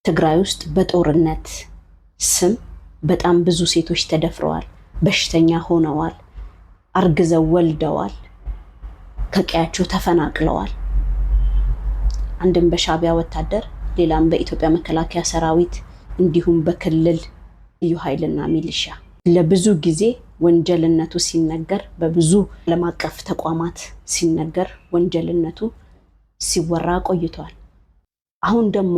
ትግራይ ውስጥ በጦርነት ስም በጣም ብዙ ሴቶች ተደፍረዋል፣ በሽተኛ ሆነዋል፣ አርግዘው ወልደዋል፣ ከቀያቸው ተፈናቅለዋል። አንድም በሻዕቢያ ወታደር ሌላም በኢትዮጵያ መከላከያ ሰራዊት እንዲሁም በክልል ልዩ ኃይልና ሚሊሻ ለብዙ ጊዜ ወንጀልነቱ ሲነገር በብዙ ዓለም አቀፍ ተቋማት ሲነገር ወንጀልነቱ ሲወራ ቆይቷል። አሁን ደግሞ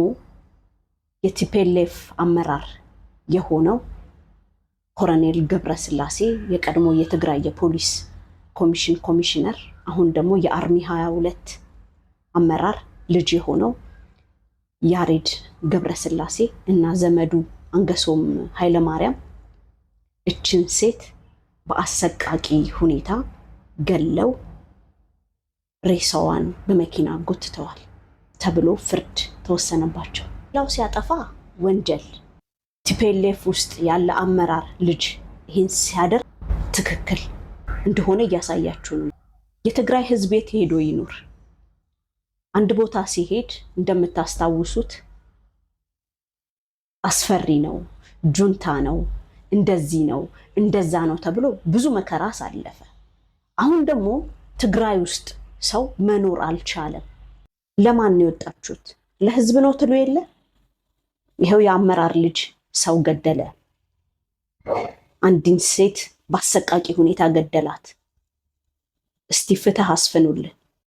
የቲፒኤልኤፍ አመራር የሆነው ኮሎኔል ገብረስላሴ የቀድሞ የትግራይ የፖሊስ ኮሚሽን ኮሚሽነር አሁን ደግሞ የአርሚ 22 አመራር ልጅ የሆነው ያሬድ ገብረስላሴ እና ዘመዱ አንገሶም ኃይለማርያም እችን ሴት በአሰቃቂ ሁኔታ ገለው ሬሳዋን በመኪና ጎትተዋል ተብሎ ፍርድ ተወሰነባቸው። ሌላው ሲያጠፋ ወንጀል ቲፒኤልኤፍ ውስጥ ያለ አመራር ልጅ ይህን ሲያደርግ ትክክል እንደሆነ እያሳያችሁ ነው። የትግራይ ህዝብ የት ሄዶ ይኑር? አንድ ቦታ ሲሄድ እንደምታስታውሱት አስፈሪ ነው፣ ጁንታ ነው፣ እንደዚህ ነው እንደዛ ነው ተብሎ ብዙ መከራ አሳለፈ። አሁን ደግሞ ትግራይ ውስጥ ሰው መኖር አልቻለም። ለማን ነው የወጣችሁት? ለህዝብ ነው ትሉ የለ? ይሄው የአመራር ልጅ ሰው ገደለ። አንድን ሴት በአሰቃቂ ሁኔታ ገደላት። እስቲ ፍትህ አስፍኑልን።